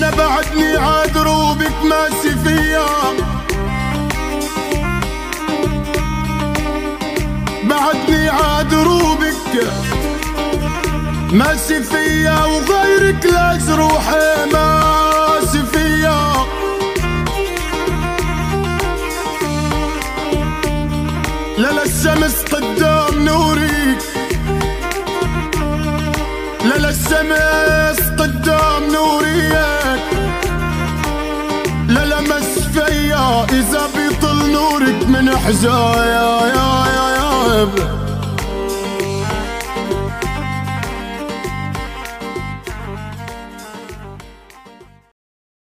لا بعدني عاد دروبك ماشي فيا، بعدني عاد دروبك ماشي فيا، وغيرك لا جروحي ماشي فيا. لا الشمس قدام نورك، لا الشمس قدام نورك، لا لمس فيا إذا بيطل نورك من حجايا يا